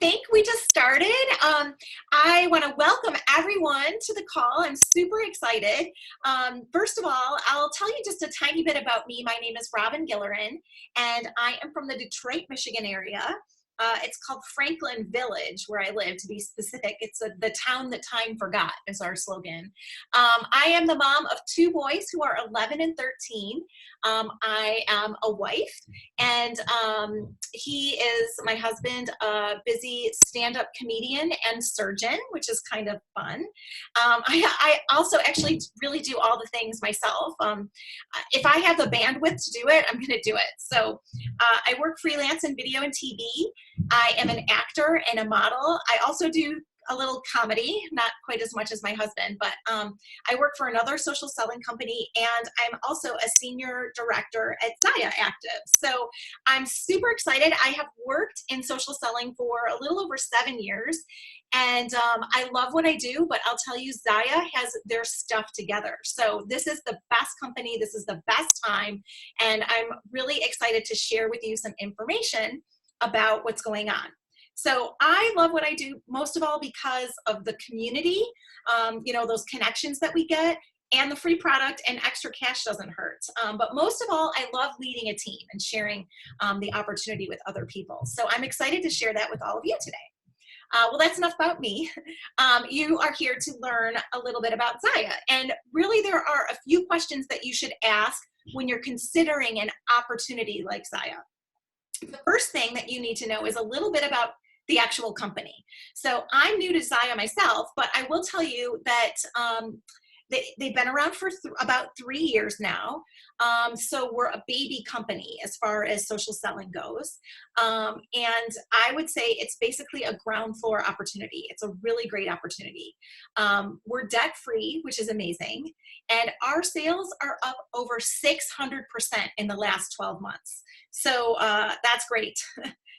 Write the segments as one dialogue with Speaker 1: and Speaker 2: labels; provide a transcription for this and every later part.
Speaker 1: think we just started. I want to welcome everyone to the call. I'm super excited. First of all, I'll tell you just a tiny bit about me. My name is Robyn Gilleran, and I am from the Detroit, Michigan area. It's called Franklin Village, where I live, to be specific. It's the town that time forgot is our slogan. I am the mom of two boys who are 11 and 13. I am a wife, and he is, my husband, a busy stand-up comedian and surgeon, which is kind of fun. I also actually really do all the things myself. If I have the bandwidth to do it, I'm going to do it. So I work freelance in video and TV. I am an actor and a model. I also do a little comedy, not quite as much as my husband, but I work for another social selling company, and I'm also a senior director at Zyia Active. So I'm super excited. I have worked in social selling for a little over 7 years, and I love what I do, but I'll tell you, Zyia has their stuff together. So this is the best company, this is the best time, and I'm really excited to share with you some information about what's going on. So I love what I do most of all because of the community, those connections that we get, and the free product, and extra cash doesn't hurt. But most of all, I love leading a team and sharing the opportunity with other people. So I'm excited to share that with all of you today. Well, that's enough about me. You are here to learn a little bit about Zyia. And really there are a few questions that you should ask when you're considering an opportunity like Zyia. The first thing that you need to know is a little bit about the actual company. So I'm new to Zyia myself, but I will tell you that they've been around for about 3 years now. So we're a baby company as far as social selling goes. And I would say it's basically a ground floor opportunity. It's a really great opportunity. We're debt free, which is amazing. And our sales are up over 600% in the last 12 months. So that's great.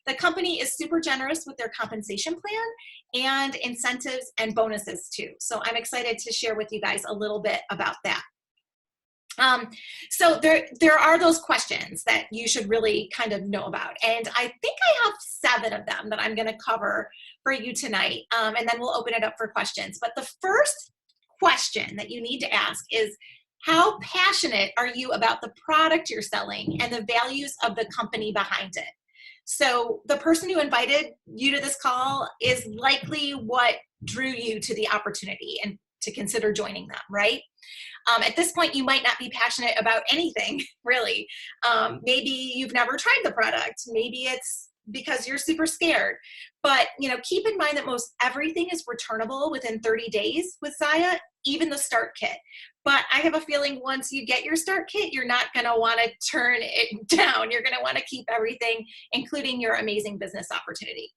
Speaker 1: The company is super generous with their compensation plan and incentives and bonuses too. So I'm excited to share with you guys a little bit about that. So there are those questions that you should really kind of know about. And I think I have 7 of them that I'm going to cover for you tonight. And then we'll open it up for questions. But the first question that you need to ask is, how passionate are you about the product you're selling and the values of the company behind it? So the person who invited you to this call is likely what drew you to the opportunity and to consider joining them, right? At this point, you might not be passionate about anything, really. Maybe you've never tried the product. Maybe it's because you're super scared. But keep in mind that most everything is returnable within 30 days with Zyia, even the start kit. But I have a feeling once you get your start kit, you're not going to want to turn it down. You're going to want to keep everything, including your amazing business opportunity.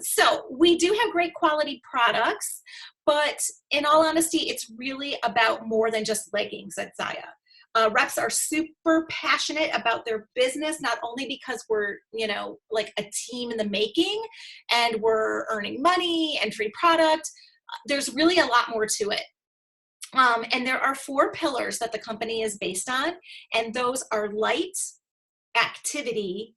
Speaker 1: So we do have great quality products, but in all honesty, it's really about more than just leggings at Zyia. Reps are super passionate about their business, not only because we're, like a team in the making and we're earning money and free product. There's really a lot more to it. And there are 4 pillars that the company is based on, and those are light, activity,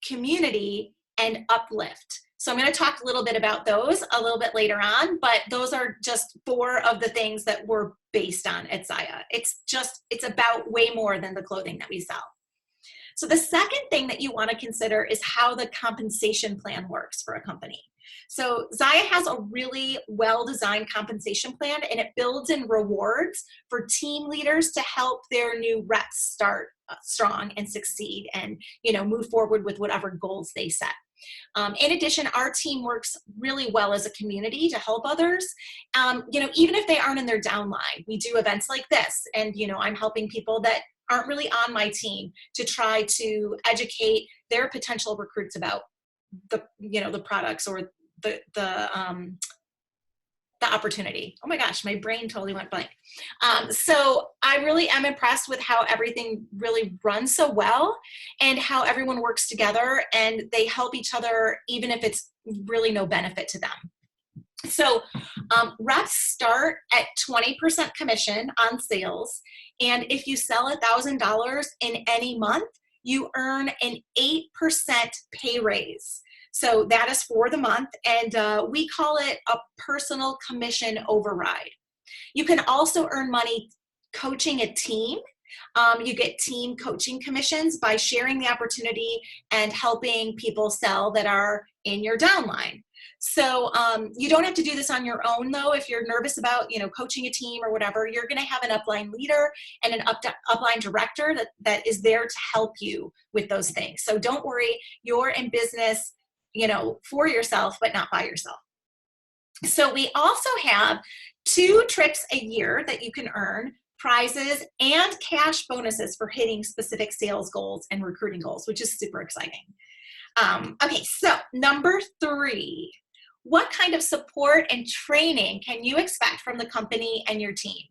Speaker 1: community, and uplift. So I'm going to talk a little bit about those a little bit later on, but those are just 4 of the things that we're based on at Zyia. It's about way more than the clothing that we sell. So the second thing that you want to consider is how the compensation plan works for a company. So Zyia has a really well-designed compensation plan, and it builds in rewards for team leaders to help their new reps start strong and succeed and, move forward with whatever goals they set. In addition, our team works really well as a community to help others. Even if they aren't in their downline, we do events like this, and, I'm helping people that aren't really on my team to try to educate their potential recruits about the products or the opportunity. Oh my gosh, my brain totally went blank. So I really am impressed with how everything really runs so well and how everyone works together and they help each other even if it's really no benefit to them. So reps start at 20% commission on sales, and if you sell $1,000 in any month, you earn an 8% pay raise. So that is for the month, and we call it a personal commission override. You can also earn money coaching a team. You get team coaching commissions by sharing the opportunity and helping people sell that are in your downline. So you don't have to do this on your own, though. If you're nervous about, coaching a team or whatever, you're going to have an upline leader and an upline director that is there to help you with those things. So don't worry, you're in business, for yourself, but not by yourself. So we also have 2 trips a year that you can earn prizes and cash bonuses for hitting specific sales goals and recruiting goals, which is super exciting. Okay, so number 3, what kind of support and training can you expect from the company and your team?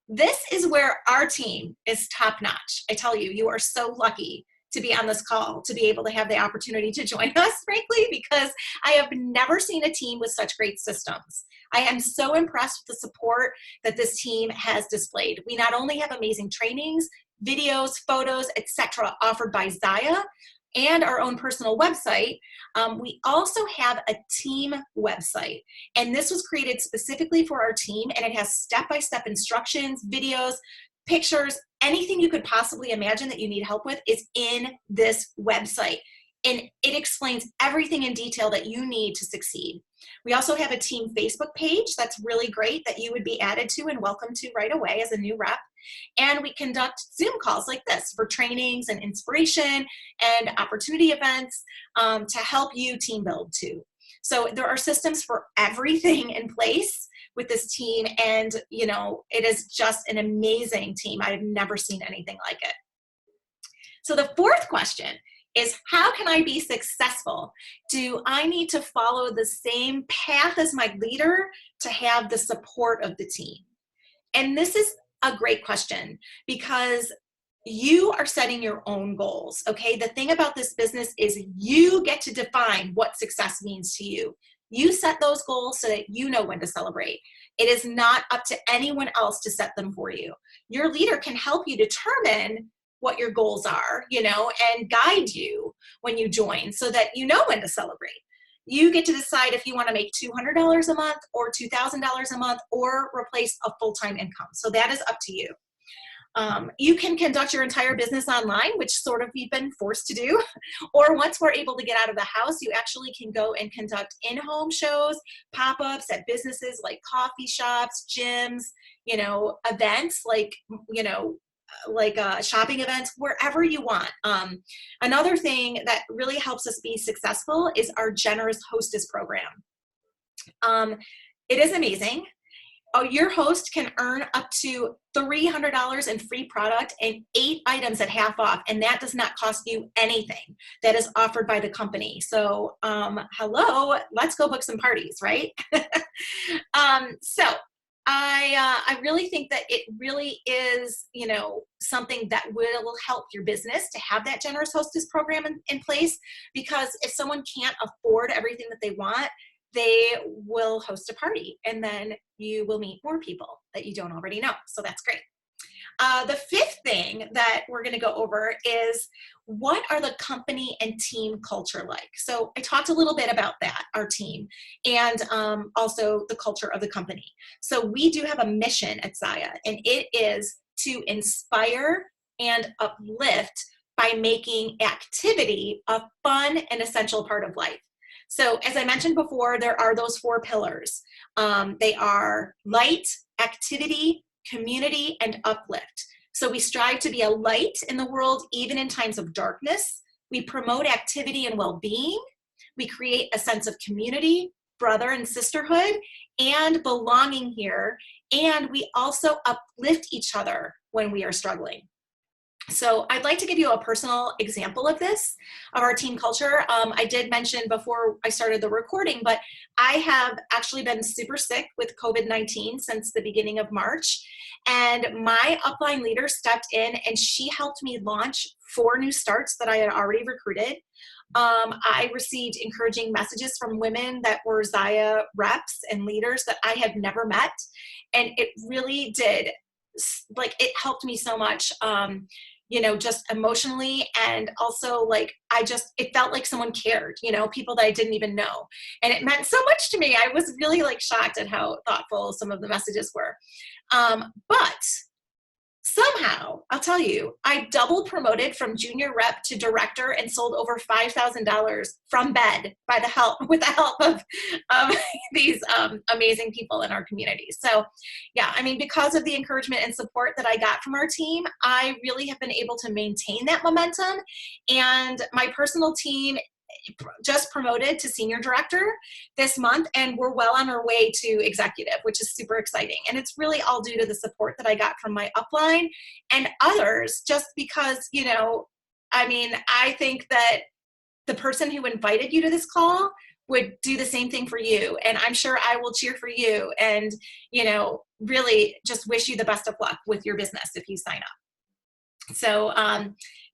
Speaker 1: This is where our team is top notch. I tell you, you are so lucky to be on this call, to be able to have the opportunity to join us, frankly, because I have never seen a team with such great systems. I am so impressed with the support that this team has displayed. We not only have amazing trainings, videos, photos, etc. offered by Zyia and our own personal website, we also have a team website. And this was created specifically for our team, and it has step-by-step instructions, videos, pictures, anything you could possibly imagine that you need help with is in this website. And it explains everything in detail that you need to succeed. We also have a team Facebook page that's really great that you would be added to and welcome to right away as a new rep. And we conduct Zoom calls like this for trainings and inspiration and opportunity events to help you team build too. So there are systems for everything in place with this team, and it is just an amazing team. I've never seen anything like it. So the 4th question is, how can I be successful? Do I need to follow the same path as my leader to have the support of the team? And this is a great question because you are setting your own goals, okay? The thing about this business is you get to define what success means to you. You set those goals so that you know when to celebrate. It is not up to anyone else to set them for you. Your leader can help you determine what your goals are, and guide you when you join so that you know when to celebrate. You get to decide if you want to make $200 a month or $2,000 a month or replace a full-time income. So that is up to you. You can conduct your entire business online, which sort of we've been forced to do. Or once we're able to get out of the house, you actually can go and conduct in-home shows, pop-ups at businesses like coffee shops, gyms, events like shopping events, wherever you want. Another thing that really helps us be successful is our Generous Hostess program. It is amazing. Your host can earn up to $300 in free product and 8 items at half off, and that does not cost you anything. That is offered by the company. So, hello, let's go book some parties, right? So I really think that it really is, something that will help your business to have that Generous Hostess program in place, because if someone can't afford everything that they want, they will host a party, and then you will meet more people that you don't already know. So that's great. The 5th thing that we're going to go over is, what are the company and team culture like? So I talked a little bit about that, our team, and also the culture of the company. So we do have a mission at Zyia, and it is to inspire and uplift by making activity a fun and essential part of life. So as I mentioned before, there are those 4 pillars. They are light, activity, community, and uplift. So we strive to be a light in the world, even in times of darkness. We promote activity and well-being. We create a sense of community, brother and sisterhood, and belonging here. And we also uplift each other when we are struggling. So I'd like to give you a personal example of this, of our team culture. I did mention before I started the recording, but I have actually been super sick with COVID-19 since the beginning of March. And my upline leader stepped in and she helped me launch 4 new starts that I had already recruited. I received encouraging messages from women that were Zyia reps and leaders that I had never met. And it really did, it helped me so much. just emotionally. And also like, it felt like someone cared, people that I didn't even know. And it meant so much to me. I was really like shocked at how thoughtful some of the messages were. But somehow, I'll tell you, I double promoted from junior rep to director and sold over $5,000 from bed with the help of these amazing people in our community. So yeah, I mean, because of the encouragement and support that I got from our team, I really have been able to maintain that momentum. And my personal team just promoted to senior director this month, and we're well on our way to executive, which is super exciting. And it's really all due to the support that I got from my upline and others, just because, I think that the person who invited you to this call would do the same thing for you. And I'm sure I will cheer for you and, really just wish you the best of luck with your business if you sign up. So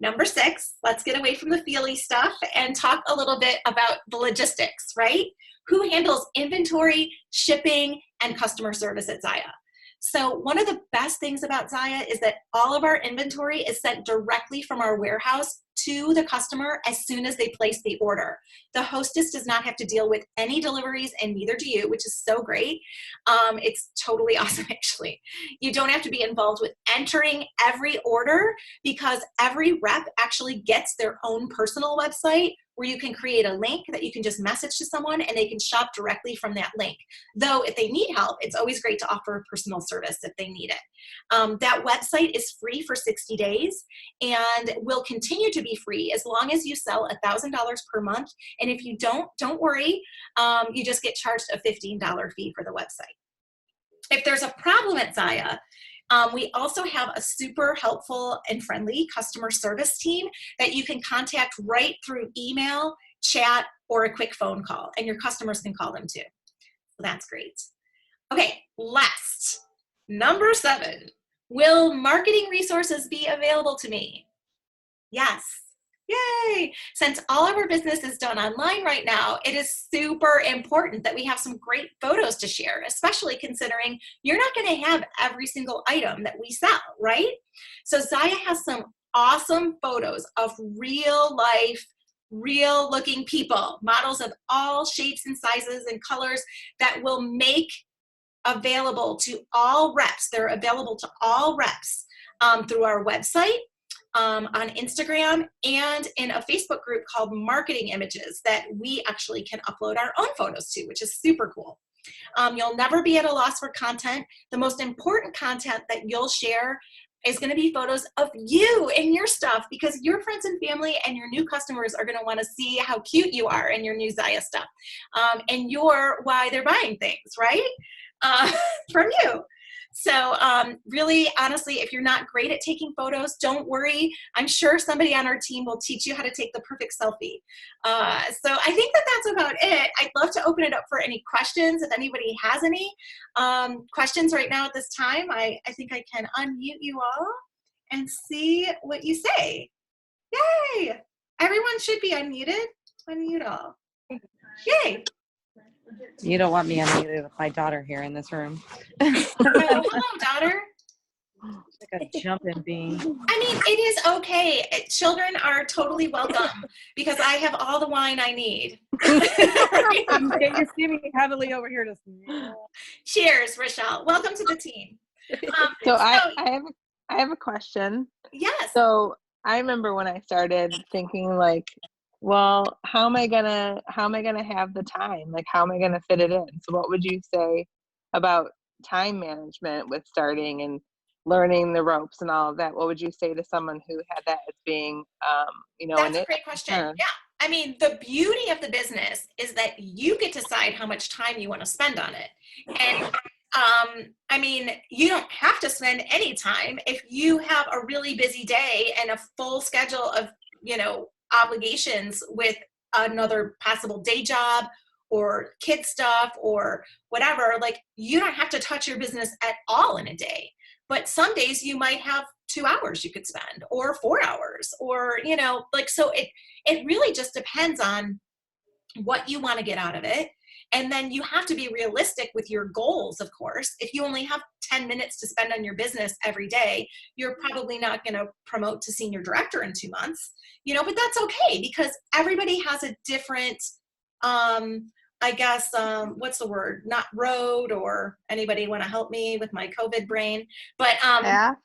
Speaker 1: number 6, let's get away from the feely stuff and talk a little bit about the logistics, right? Who handles inventory, shipping, and customer service at Zyia? So one of the best things about Zyia is that all of our inventory is sent directly from our warehouse to the customer as soon as they place the order. The hostess does not have to deal with any deliveries, and neither do you, which is so great. It's totally awesome, actually. You don't have to be involved with entering every order because every rep actually gets their own personal website where you can create a link that you can just message to someone and they can shop directly from that link. Though if they need help, it's always great to offer personal service if they need it. That website is free for 60 days and will continue to be free as long as you sell $1,000 per month. And if you don't worry, you just get charged a $15 fee for the website. If there's a problem at Zyia, we also have a super helpful and friendly customer service team that you can contact right through email, chat, or a quick phone call, and your customers can call them too. So that's great. Okay, last, number 7, will marketing resources be available to me? Yes. Yay! Since all of our business is done online right now, it is super important that we have some great photos to share, especially considering you're not going to have every single item that we sell, right? So Zyia has some awesome photos of real life, real looking people, models of all shapes and sizes and colors that will make available to all reps. They're available to all reps through our website, on Instagram, and in a Facebook group called Marketing Images that we actually can upload our own photos to, which is super cool. You'll never be at a loss for content. The most important content that you'll share is going to be photos of you and your stuff, because your friends and family and your new customers are going to want to see how cute you are in your new Zyia stuff. And you're why they're buying things, right? From you. So really, honestly, if you're not great at taking photos, don't worry. I'm sure somebody on our team will teach you how to take the perfect selfie. So I think that that's about it. I'd love to open it up for any questions if anybody has any questions right now at this time. I think I can unmute you all and see what you say. Yay! Everyone should be unmuted. Unmute all. Yay!
Speaker 2: You don't want me unmuted with my daughter here in this room.
Speaker 1: Oh, hello, daughter.
Speaker 2: Like a jumping bean.
Speaker 1: I mean, it is okay. Children are totally welcome because I have all the wine I need.
Speaker 2: You're skimming heavily over here.
Speaker 1: Cheers, Rochelle. Welcome to the team.
Speaker 3: I have a question.
Speaker 1: Yes.
Speaker 3: So I remember when I started thinking like, well, how am I gonna have the time? Like, how am I gonna fit it in? So what would you say about time management with starting and learning the ropes and all of that? What would you say to someone who had that as being,
Speaker 1: That's a great question. Yeah. I mean, the beauty of the business is that you get to decide how much time you want to spend on it. And I mean, you don't have to spend any time if you have a really busy day and a full schedule of, obligations with another possible day job or kid stuff or whatever. Like, you don't have to touch your business at all in a day, but some days you might have 2 hours you could spend or 4 hours or, so it really just depends on what you want to get out of it And then you have to be realistic with your goals, of course. If you only have 10 minutes to spend on your business every day, you're probably not going to promote to senior director in 2 months, but that's okay because everybody has a different, I guess, what's the word? Not road, or anybody want to help me with my COVID brain, but path.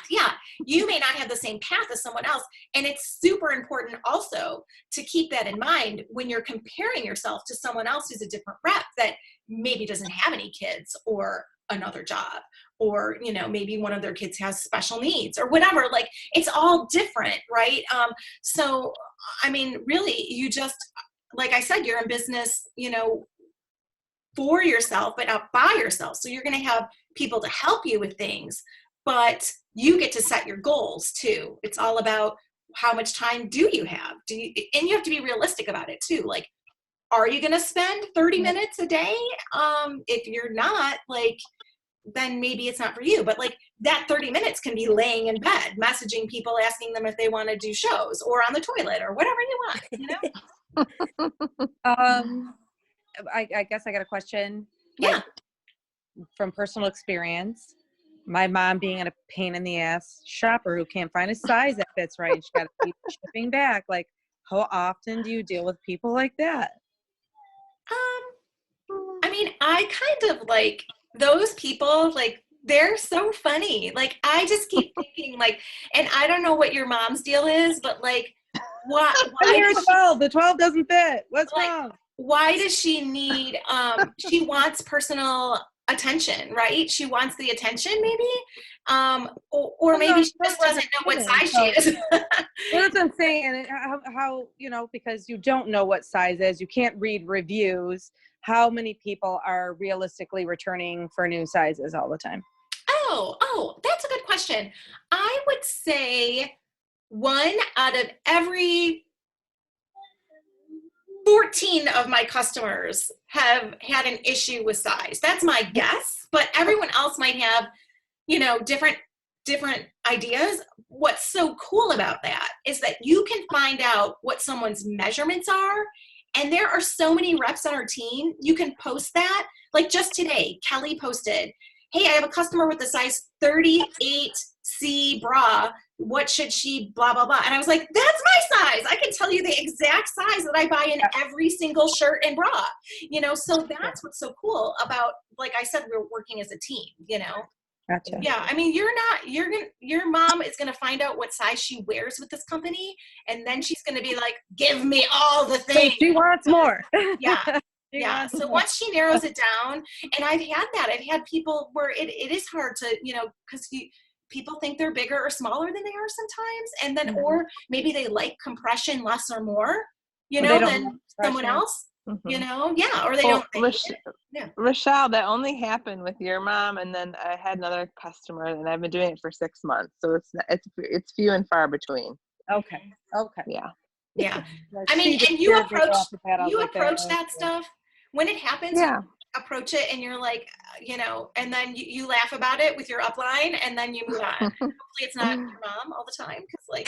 Speaker 1: Yeah. You may not have the same path as someone else. And it's super important also to keep that in mind when you're comparing yourself to someone else who's a different rep that maybe doesn't have any kids or another job, or, maybe one of their kids has special needs or whatever. Like, it's all different, right? So, I mean, really, you just, like I said, you're in business, for yourself, but not by yourself. So you're going to have people to help you with things, but you get to set your goals too. It's all about how much time do you have? And you have to be realistic about it too. Like, are you going to spend 30 minutes a day? If you're not, like, then maybe it's not for you. But like, that 30 minutes can be laying in bed, messaging people, asking them if they want to do shows, or on the toilet, or whatever you want,
Speaker 2: I guess I got a question.
Speaker 1: Yeah.
Speaker 2: From personal experience, my mom being a pain in the ass shopper who can't find a size that fits right, she got to keep shipping back. Like, how often do you deal with people like that?
Speaker 1: I mean, I kind of like those people, like, they're so funny. Like, I just keep thinking, like, and I don't know what your mom's deal is, but like, why
Speaker 2: You're 12. The 12 doesn't fit. What's wrong?
Speaker 1: Why does she need, she wants personal attention, right? She wants the attention, maybe, or maybe she just doesn't know what size she is.
Speaker 2: Well, that's what I'm saying. And how, because you don't know what size is, you can't read reviews. How many people are realistically returning for new sizes all the time?
Speaker 1: Oh, that's a good question. I would say 1 out of every 14 of my customers have had an issue with size. That's my guess, but everyone else might have, different ideas. What's so cool about that is that you can find out what someone's measurements are. And there are so many reps on our team. You can post that. Like, just today, Kelly posted, hey, I have a customer with a size 38C bra. What should she blah, blah, blah. And I was like, that's my size. I can tell you the exact size that I buy in every single shirt and bra, so that's what's so cool about, like I said, we're working as a team,
Speaker 2: Gotcha.
Speaker 1: Yeah. I mean, your mom is going to find out what size she wears with this company. And then she's going to be like, give me all the things.
Speaker 2: She wants more.
Speaker 1: Yeah. Yeah. So once she narrows it down, and I've had people where it is hard to, because people think they're bigger or smaller than they are sometimes. And then, or maybe they like compression less or more, than someone else, yeah. Or they don't.
Speaker 3: Rochelle, that only happened with your mom. And then I had another customer, and I've been doing it for 6 months. So it's few and far between.
Speaker 2: Okay.
Speaker 3: Yeah.
Speaker 1: Yeah. I mean, and you approach that stuff when it happens.
Speaker 3: Yeah.
Speaker 1: Approach it, and you're like, and then you laugh about it with your upline, and then you move on. Hopefully it's not your mom all the time, because like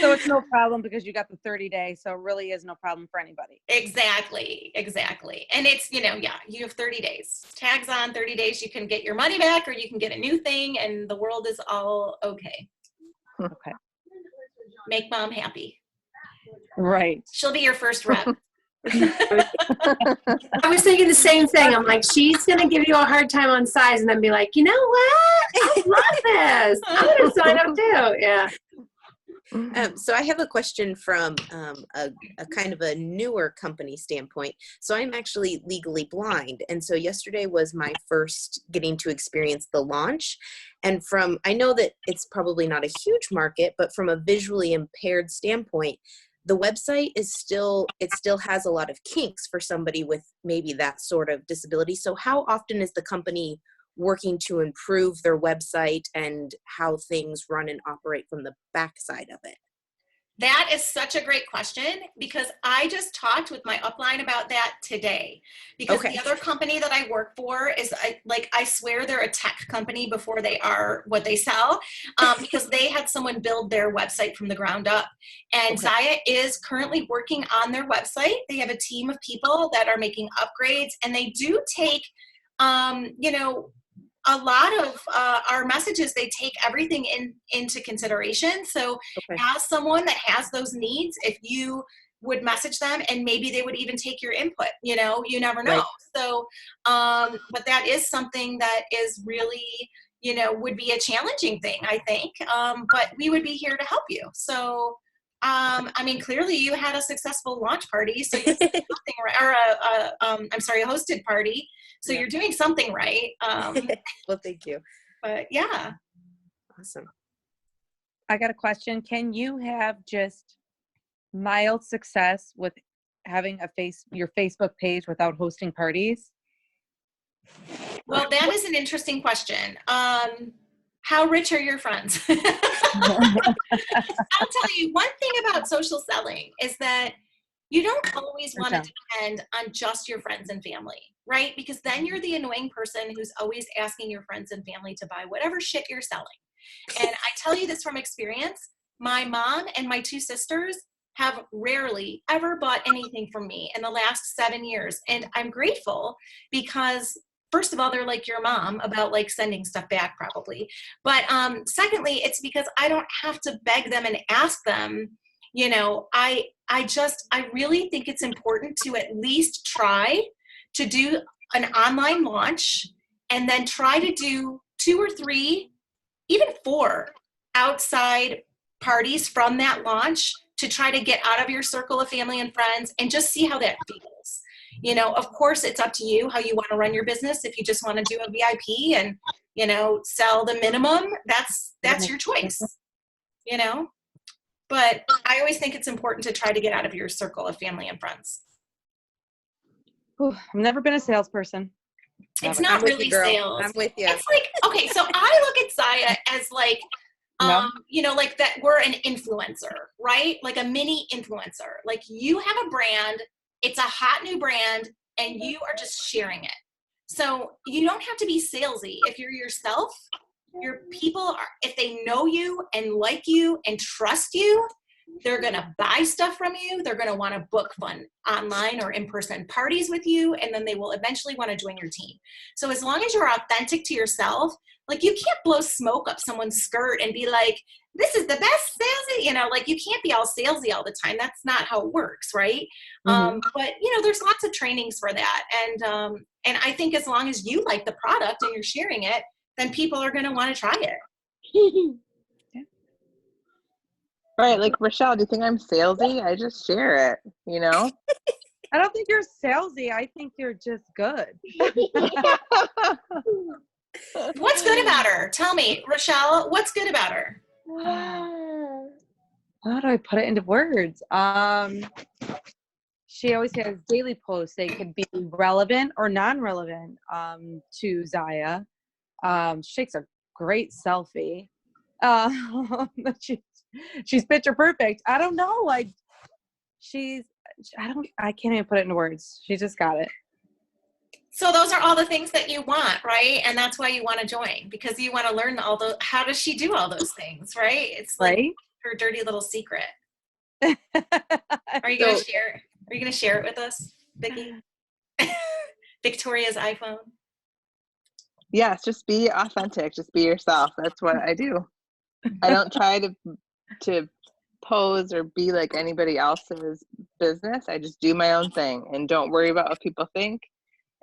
Speaker 2: so it's no problem because you got the 30 days, so it really is no problem for anybody.
Speaker 1: Exactly. And it's, you have 30 days. Tags on 30 days, you can get your money back, or you can get a new thing, and the world is all okay.
Speaker 2: Okay.
Speaker 1: Make mom happy.
Speaker 2: Right.
Speaker 1: She'll be your first rep.
Speaker 4: I was thinking the same thing. I'm like, she's going to give you a hard time on size and then be like, you know what? I love this. I'm going to sign up too. Yeah.
Speaker 5: So I have a question from a kind of a newer company standpoint. So I'm actually legally blind. And so yesterday was my first getting to experience the launch. And I know that it's probably not a huge market, but from a visually impaired standpoint, the website it still has a lot of kinks for somebody with maybe that sort of disability. So how often is the company working to improve their website and how things run and operate from the backside of it?
Speaker 1: That is such a great question, because I just talked with my upline about that today. Because
Speaker 5: Okay.
Speaker 1: the other company that I work for is, I swear they're a tech company before they are what they sell, because they had someone build their website from the ground up. And
Speaker 5: Okay.
Speaker 1: Zyia is currently working on their website. They have a team of people that are making upgrades, and they do take, a lot of our messages, they take everything into consideration. So
Speaker 5: Okay.
Speaker 1: as someone that has those needs, if you would message them, and maybe they would even take your input, you never know.
Speaker 5: Right.
Speaker 1: So, but that is something that is really, would be a challenging thing, I think. But we would be here to help you. So, clearly you had a successful launch party, so you're doing something right, or a hosted party. So
Speaker 5: Yeah.
Speaker 1: you're doing something right.
Speaker 5: Well, thank you.
Speaker 1: But yeah.
Speaker 5: Awesome.
Speaker 2: I got a question. Can you have just mild success with having your Facebook page without hosting parties?
Speaker 1: Well, that is an interesting question. How rich are your friends? I'll tell you one thing about social selling is that you don't always want to depend on just your friends and family, right? Because then you're the annoying person who's always asking your friends and family to buy whatever shit you're selling. And I tell you this from experience, my mom and my 2 sisters have rarely ever bought anything from me in the last 7 years. And I'm grateful because, first of all, they're like your mom about like sending stuff back probably. But secondly, it's because I don't have to beg them and ask them. I really think it's important to at least try to do an online launch, and then try to do 2 or 3, even 4 outside parties from that launch, to try to get out of your circle of family and friends and just see how that feels. Of course, it's up to you how you want to run your business. If you just want to do a VIP and, sell the minimum, that's your choice, But I always think it's important to try to get out of your circle of family and friends.
Speaker 2: I've never been a salesperson.
Speaker 1: It's
Speaker 2: Never.
Speaker 1: not really sales.
Speaker 5: I'm with you.
Speaker 1: It's like, okay, so I look at Zyia as like, like that we're an influencer, right? Like a mini influencer. Like you have a brand, it's a hot new brand, and you are just sharing it. So you don't have to be salesy. If you're yourself, your people are, if they know you and like you and trust you, they're going to buy stuff from you. They're going to want to book fun online or in-person parties with you. And then they will eventually want to join your team. So as long as you're authentic to yourself, like you can't blow smoke up someone's skirt and be like, this is the best salesy, like you can't be all salesy all the time. That's not how it works. Right.
Speaker 2: Mm-hmm.
Speaker 1: But there's lots of trainings for that. And I think as long as you like the product and you're sharing it, then people are going to want to try it.
Speaker 3: Right, like Rochelle, do you think I'm salesy? I just share it,
Speaker 2: I don't think you're salesy. I think you're just good.
Speaker 1: What's good about her? Tell me, Rochelle, what's good about her?
Speaker 2: How do I put it into words? She always has daily posts. They could be relevant or non-relevant to Zyia. She takes a great selfie. She's picture perfect. I don't know. I can't even put it into words. She just got it.
Speaker 1: So those are all the things that you want, right? And that's why you want to join, because you want to learn how does she do all those things, right? It's like her dirty little secret. Are you going to share? Are you going to share it with us, Vicki? Victoria's iPhone.
Speaker 3: Yes, just be authentic. Just be yourself. That's what I do. I don't try to pose or be like anybody else's business. I just do my own thing and don't worry about what people think,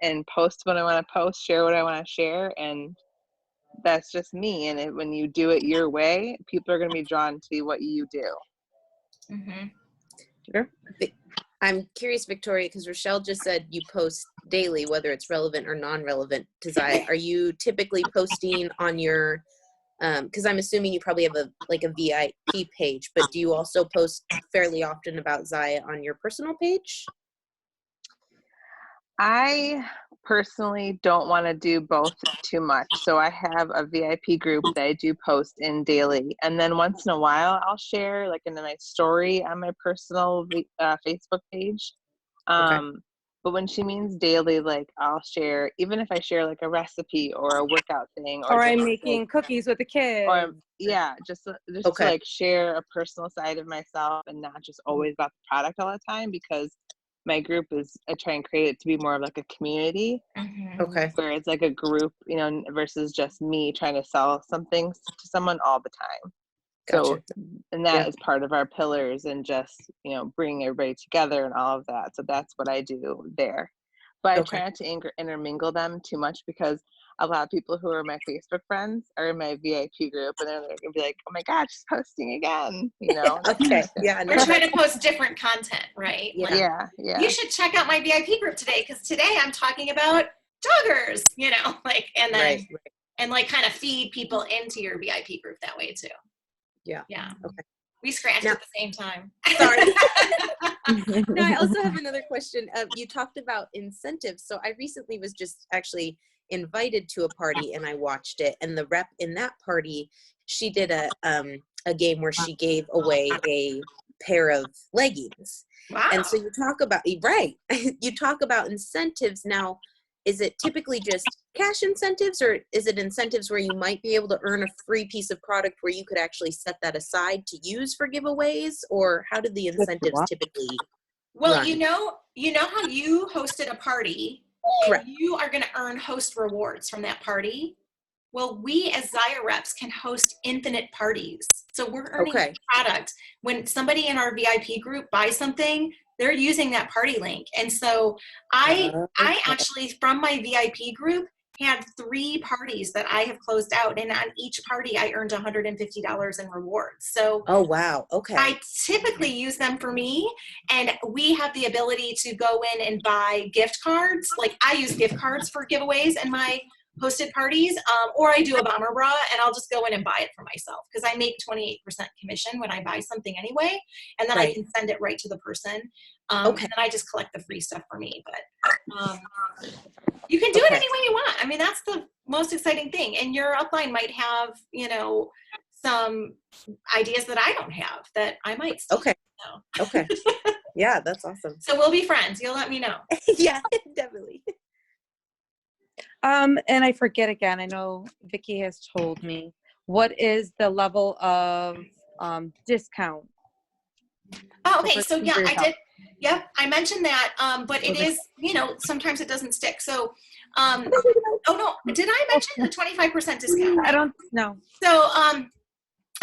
Speaker 3: and post what I want to post, share what I want to share, and that's just me. And when you do it your way, people are going to be drawn to what you do.
Speaker 1: Mm-hmm.
Speaker 2: Sure.
Speaker 5: I'm curious, Victoria, because Rochelle just said you post daily, whether it's relevant or non-relevant to Zyia. Are you typically posting on your, because I'm assuming you probably have a VIP page, but do you also post fairly often about Zyia on your personal page?
Speaker 3: I personally don't want to do both too much. So I have a VIP group that I do post in daily. And then once in a while, I'll share like in a nice story on my personal Facebook page. But when she means daily, like I'll share, even if I share like a recipe or a workout thing,
Speaker 2: Or I'm
Speaker 3: just,
Speaker 2: making
Speaker 3: like,
Speaker 2: cookies with the kids.
Speaker 3: or just to like share a personal side of myself and not just always about the product all the time, because my group is, I try and create it to be more of like a community, where it's like a group, you know, versus just me trying to sell something to someone all the time.
Speaker 5: Gotcha.
Speaker 3: So, and that is part of our pillars, and just, you know, bringing everybody together and all of that. So that's what I do there. But I try not to intermingle them too much, because a lot of people who are my Facebook friends are in my VIP group, and they're going to be like, oh my God, she's posting again, you know?
Speaker 5: Yeah.
Speaker 1: We're trying to post different content, right?
Speaker 5: Yeah.
Speaker 1: Like, you should check out my VIP group today, because today I'm talking about joggers, you know, like, and then, and like kind of feed people into your VIP group that way too. Yeah.
Speaker 5: Okay.
Speaker 1: We scratched at the same time.
Speaker 5: Sorry. Now, I also have another question. You talked about incentives. So I recently was just actually invited to a party, and I watched it. And the rep in that party, she did a game where she gave away a pair of leggings.
Speaker 1: Wow.
Speaker 5: And so you talk about, you talk about incentives. Now, is it typically just cash incentives, or is it incentives where you might be able to earn a free piece of product where you could actually set that aside to use for giveaways? Or how do the incentives typically run?
Speaker 1: you know how you hosted a party?
Speaker 5: Correct.
Speaker 1: You are going to earn host rewards from that party. Well, we as Zyia reps can host infinite parties. So we're earning product. When somebody in our VIP group buys something, they're using that party link. And so I actually, from my VIP group, had 3 parties that I have closed out. And on each party, I earned $150 in rewards. So I typically use them for me. And we have the ability to go in and buy gift cards. Like I use gift cards for giveaways in my hosted parties, or I do a bomber bra and I'll just go in and buy it for myself, because I make 28% commission when I buy something anyway, and then I can send it right to the person, and then I just collect the free stuff for me. But you can do it any way you want. I mean, that's the most exciting thing, and your upline might have, you know, some ideas that I don't have that I might steal,
Speaker 5: Yeah, that's awesome.
Speaker 1: So we'll be friends. You'll let me know.
Speaker 5: Yeah, definitely.
Speaker 2: And I forget again, I know Vicki has told me, what is the level of discount?
Speaker 1: Oh, okay. So yeah, I did. Yep. I mentioned that. But it is, you know, sometimes it doesn't stick. So, oh no, did I mention the 25% discount?
Speaker 2: I don't know.
Speaker 1: So,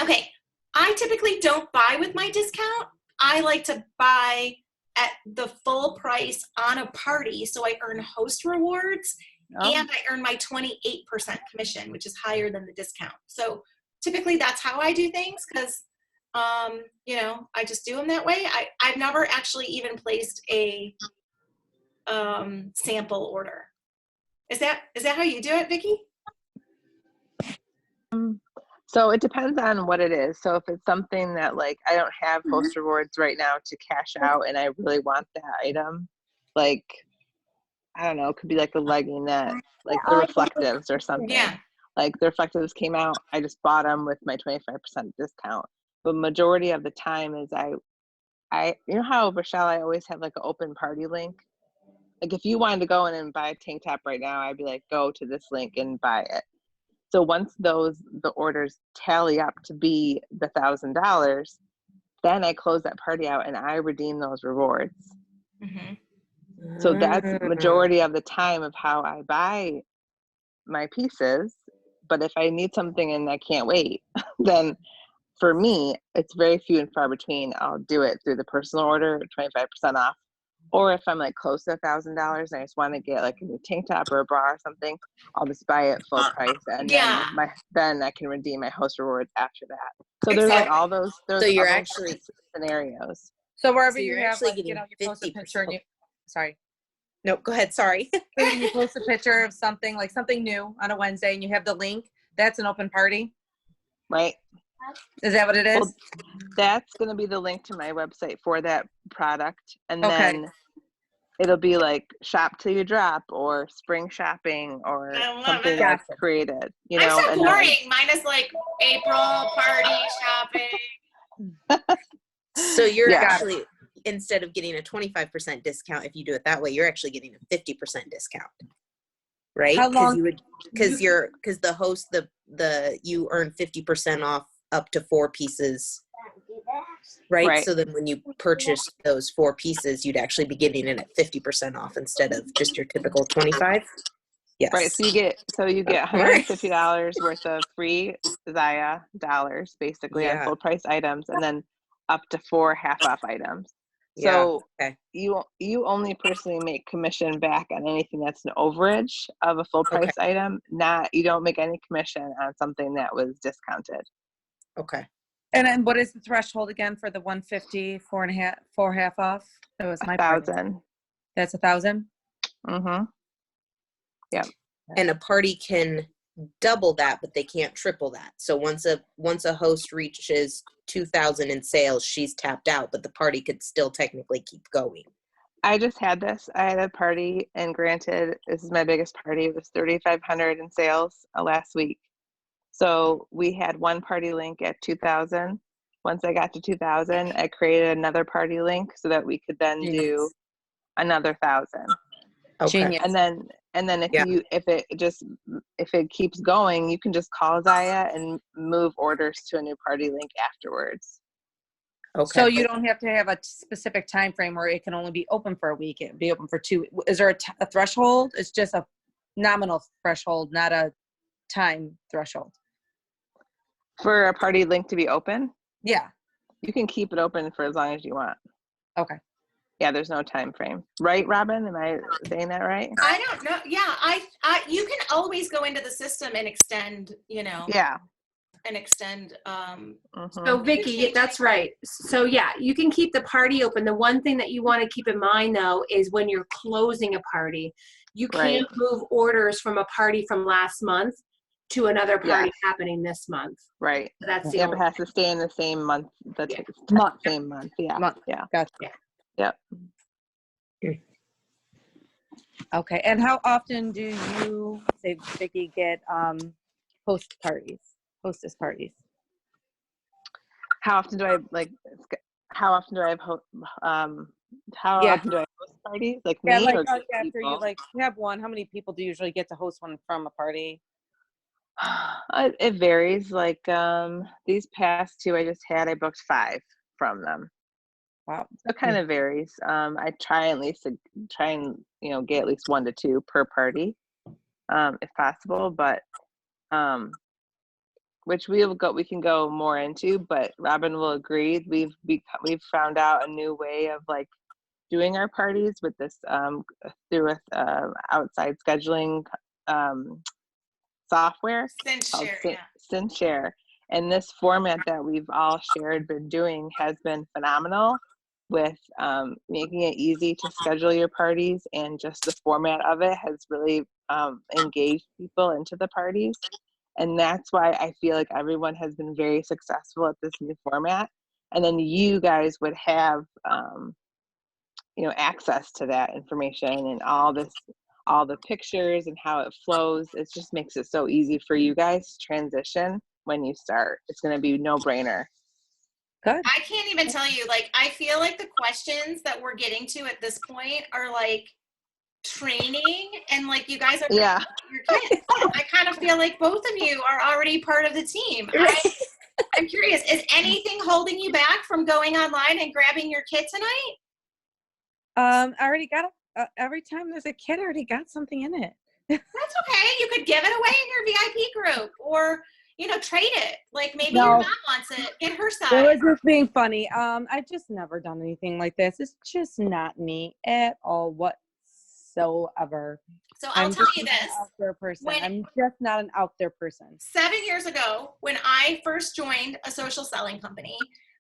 Speaker 1: okay. I typically don't buy with my discount. I like to buy at the full price on a party. So I earn host rewards. And I earn my 28% commission, which is higher than the discount. So typically that's how I do things, because, you know, I just do them that way. I've never actually even placed a sample order. Is that how you do it, Vicki?
Speaker 3: So it depends on what it is. So if it's something that like I don't have host rewards right now to cash out, and I really want that item, like, I don't know, it could be like a legging that, like the reflectives or something.
Speaker 1: Yeah.
Speaker 3: Like the reflectives came out, I just bought them with my 25% discount. But majority of the time is I you know how, Rochelle, I always have like an open party link? Like if you wanted to go in and buy a tank top right now, I'd be like, go to this link and buy it. So once the orders tally up to be the $1,000, then I close that party out and I redeem those rewards. So that's majority of the time of how I buy my pieces. But if I need something and I can't wait, then for me, it's very few and far between. I'll do it through the personal order, 25% off. Or if I'm like close to $1,000 and I just want to get like a new tank top or a bra or something, I'll just buy it full price, and then I can redeem my host rewards after that. So there's like all those. So you're actually scenarios.
Speaker 2: So wherever you have, like, you know, you post a picture and sorry.
Speaker 5: No, go ahead. Sorry.
Speaker 2: When you post a picture of something, like something new on a Wednesday, and you have the link, that's an open party,
Speaker 3: right?
Speaker 2: Is that what it is?
Speaker 3: Well, that's going to be the link to my website for that product, and then it'll be like shop till you drop or spring shopping or
Speaker 1: I love
Speaker 3: something
Speaker 1: it.
Speaker 3: that's created, you
Speaker 1: I'm
Speaker 3: know.
Speaker 1: so
Speaker 3: and
Speaker 1: boring. Mine is like April party shopping.
Speaker 5: So you're
Speaker 3: Yeah.
Speaker 5: actually, instead of getting a 25% discount, if you do it that way, you're actually getting a 50% discount, right?
Speaker 2: How long-
Speaker 5: Because the host, you earn 50% off up to 4 pieces, right?
Speaker 3: Right.
Speaker 5: So then when you purchase those 4 pieces, you'd actually be getting it at 50% off instead of just your typical 25. Yes.
Speaker 3: Right. So you get $150 worth of free Zyia dollars, basically, on
Speaker 5: Yeah.
Speaker 3: full price items, and then up to 4 half off items.
Speaker 5: Yeah.
Speaker 3: So
Speaker 5: Okay.
Speaker 3: you only personally make commission back on anything that's an overage of a full price item. You don't make any commission on something that was discounted.
Speaker 5: Okay.
Speaker 2: And then what is the threshold again for the 150, 4 half off? That was my part.
Speaker 3: 1,000.
Speaker 2: That's 1,000.
Speaker 3: Mm-hmm. Yep.
Speaker 5: And a party can double that, but they can't triple that. So once a host reaches 2,000 in sales, she's tapped out, but the party could still technically keep going.
Speaker 3: I just had this. I had a party, and granted, this is my biggest party. It was 3,500 in sales last week. So we had one party link at 2,000. Once I got to 2,000, I created another party link so that we could then do another 1,000.
Speaker 5: Okay.
Speaker 2: Genius.
Speaker 3: And then if it keeps going, you can just call Zyia and move orders to a new party link afterwards.
Speaker 5: Okay.
Speaker 2: So you don't have to have a specific time frame where it can only be open for a week. It can be open for 2. Is there a threshold? It's just a nominal threshold, not a time threshold.
Speaker 3: For a party link to be open,
Speaker 2: Yeah.
Speaker 3: you can keep it open for as long as you want.
Speaker 2: Okay.
Speaker 3: Yeah, there's no time frame. Right, Robyn? Am I saying that right?
Speaker 1: I don't know. Yeah, I you can always go into the system and extend,
Speaker 3: Yeah.
Speaker 1: and extend.
Speaker 3: Mhm.
Speaker 4: So Vicky, that's right. So yeah, you can keep the party open. The one thing that you want to keep in mind though is when you're closing a party, you can't move orders from a party from last month to another party happening this month.
Speaker 3: Right.
Speaker 4: So that's the
Speaker 3: It
Speaker 4: only
Speaker 3: has to stay in the same month. Same month. Yeah.
Speaker 2: Month.
Speaker 3: Yeah.
Speaker 2: Gotcha.
Speaker 3: Yep.
Speaker 2: Okay. And how often do you, say, Vicky, get hostess parties?
Speaker 3: How often do I often do I host parties? Like
Speaker 2: Yeah,
Speaker 3: me
Speaker 2: like
Speaker 3: or
Speaker 2: after
Speaker 3: people?
Speaker 2: you have one, how many people do you usually get to host one from a party?
Speaker 3: It varies. Like these past 2 I just had, I booked 5 from them.
Speaker 2: Wow.
Speaker 3: So it kind of varies. I try and get at least 1 to 2 per party, if possible. But which we can go more into. But Robyn will agree. We've found out a new way of like doing our parties with this through outside scheduling software called SynShare. And this format that we've all been doing has been phenomenal with making it easy to schedule your parties, and just the format of it has really engaged people into the parties. And that's why I feel like everyone has been very successful at this new format. And then you guys would have access to that information and all the pictures and how it flows. It just makes it so easy for you guys to transition when you start. It's going to be no brainer.
Speaker 2: Good.
Speaker 1: I can't even tell you, like, I feel like the questions that we're getting to at this point are like training, and like you guys are your kids. I kind of feel like both of you are already part of the team. I'm curious, is anything holding you back from going online and grabbing your kit tonight?
Speaker 2: I already got every time there's a kid, I already got something in it.
Speaker 1: That's okay. You could give it away in your VIP group, or trade it. Like maybe your mom wants it. Get her side.
Speaker 2: It was just being funny. I've just never done anything like this. It's just not me at all whatsoever.
Speaker 1: So I'll tell you this.
Speaker 2: I'm just not an out there person.
Speaker 1: 7 years ago, when I first joined a social selling company,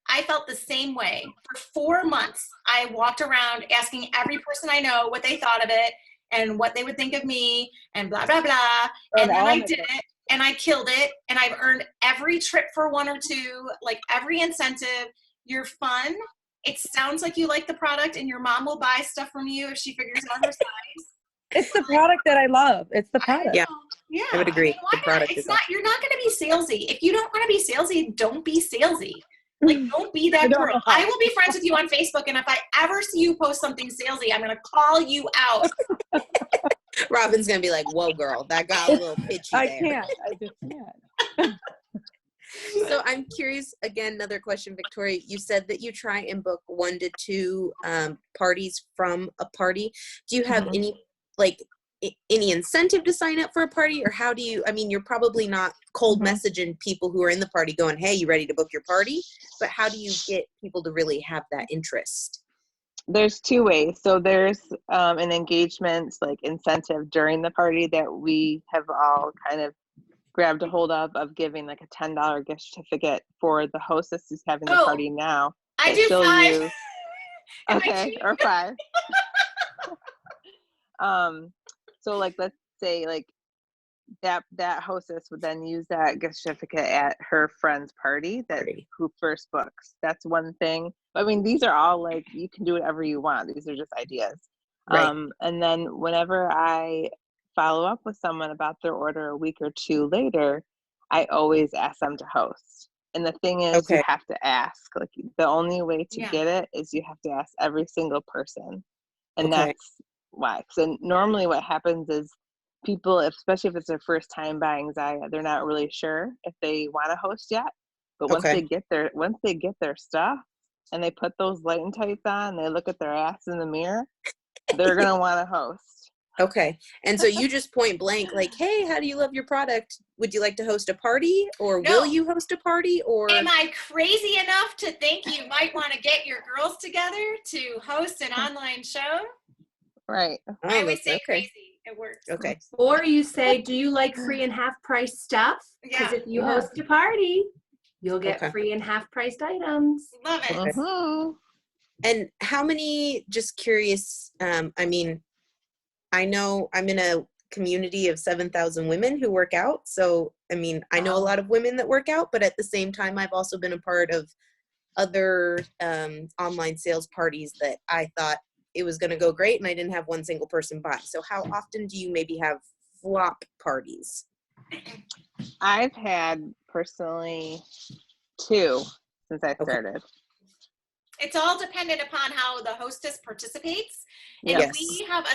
Speaker 1: I felt the same way. For 4 months, I walked around asking every person I know what they thought of it and what they would think of me and blah, blah, blah. And then I did it and I killed it. And I've earned every trip for 1 or 2, like every incentive. You're fun. It sounds like you like the product, and your mom will buy stuff from you if she figures out her size.
Speaker 2: It's the product that I love. It's the product.
Speaker 5: Yeah.
Speaker 1: Yeah,
Speaker 5: I would agree.
Speaker 1: mean, why
Speaker 5: The product
Speaker 1: not?
Speaker 5: is
Speaker 1: It's not. You're not going to be salesy. If you don't want to be salesy, don't be salesy. Like, don't be that girl. I will be friends with you on Facebook, and if I ever see you post something salesy, I'm going to call you out.
Speaker 5: Robyn's gonna be like, "Whoa, girl, that got a little pitchy there."
Speaker 2: I just can't.
Speaker 5: So I'm curious. Again, another question, Victoria. You said that you try and book 1 to 2 parties from a party. Do you have any any incentive to sign up for a party, or how do you? I mean, you're probably not cold messaging people who are in the party, going, "Hey, you ready to book your party?" But how do you get people to really have that interest?
Speaker 3: There's 2 ways. So there's an engagement like incentive during the party that we have all kind of grabbed a hold of giving like a $10 gift certificate for the hostess who's having the party now.
Speaker 1: I do 5.
Speaker 3: Okay, or 5. So like, let's say like that hostess would then use that gift certificate at her friend's party who first books. That's one thing. I mean, these are all like, you can do whatever you want. These are just ideas.
Speaker 5: Right.
Speaker 3: And then whenever I follow up with someone about their order a week or 2 later, I always ask them to host. And the thing is, you have to ask. Like, the only way to get it is you have to ask every single person. And that's why. So normally what happens is people, especially if it's their first time buying Zyia, they're not really sure if they want to host yet. But once they get their stuff and they put those light and tights on, they look at their ass in the mirror, they're gonna want to host.
Speaker 5: Okay. And so you just point blank, like, "Hey, how do you love your product? Would you like to host a party, or will you host a party?" Or
Speaker 1: am I crazy enough to think you might want to get your girls together to host an online show?
Speaker 3: Right.
Speaker 1: I always say crazy. It works.
Speaker 5: Okay.
Speaker 4: Or you say, "Do you like free and half price stuff? Because if you host a party, you'll get free and half priced items."
Speaker 1: Love it.
Speaker 5: And how many, just curious, I mean, I know I'm in a community of 7,000 women who work out. So, I mean, I know a lot of women that work out, but at the same time, I've also been a part of other online sales parties that I thought it was going to go great, and I didn't have one single person buy. So how often do you maybe have flop parties?
Speaker 3: I've had personally 2 since I started.
Speaker 1: It's all dependent upon how the hostess participates. And we have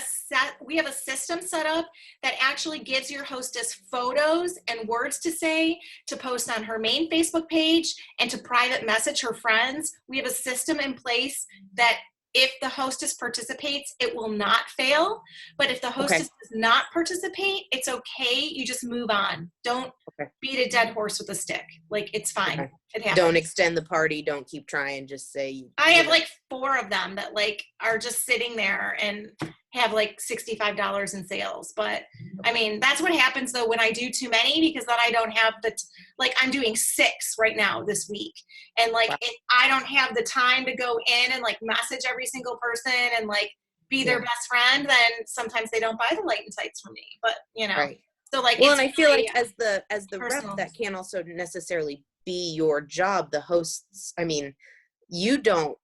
Speaker 1: a system set up that actually gives your hostess photos and words to say, to post on her main Facebook page, and to private message her friends. We have a system in place that if the hostess participates, it will not fail. But if the hostess does not participate, it's okay. You just move on. Don't beat a dead horse with a stick. Like, it's fine. It happens.
Speaker 5: Don't extend the party. Don't keep trying. Just say.
Speaker 1: I have like 4 of them that like are just sitting there and have like $65 in sales. But I mean, that's what happens though when I do too many, because then I don't have like I'm doing 6 right now this week. And like, if I don't have the time to go in and like message every single person and like be their best friend, then sometimes they don't buy the light and tights from me. But you know, so like,
Speaker 5: well, and I feel like as the
Speaker 1: personal.
Speaker 5: rep, that can't also necessarily be your job. The hosts, I mean, you don't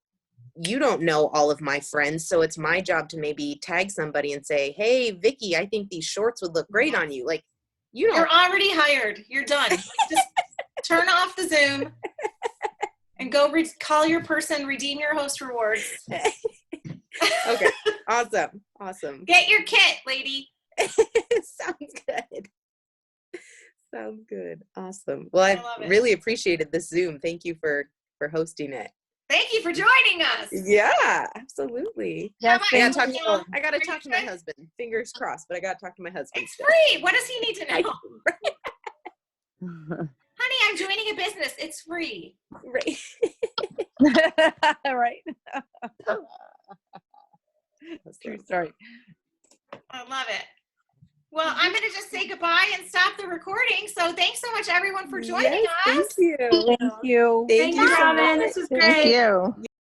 Speaker 5: know all of my friends, so it's my job to maybe tag somebody and say, "Hey, Vicky, I think these shorts would look great on you." Like, you're
Speaker 1: already hired. You're done. Just turn off the Zoom and go call your person, redeem your host rewards.
Speaker 5: Okay. Awesome.
Speaker 1: Get your kit, lady.
Speaker 5: Sounds good. Awesome. Well, I really appreciated this Zoom. Thank you for hosting it.
Speaker 1: Thank you for joining us.
Speaker 5: Yeah, absolutely.
Speaker 3: Yes,
Speaker 5: I gotta talk to my husband. Fingers crossed, but I gotta talk to my husband.
Speaker 1: It's free. What does he need to know? Honey, I'm joining a business. It's free.
Speaker 5: Right.
Speaker 2: Right.
Speaker 3: True story.
Speaker 1: I love it. Well, I'm going to just say goodbye and stop the recording. So thanks so much, everyone, for joining us.
Speaker 5: Thank you.
Speaker 2: Thank you.
Speaker 4: Thank you, Robyn. This was great.
Speaker 3: Thank you.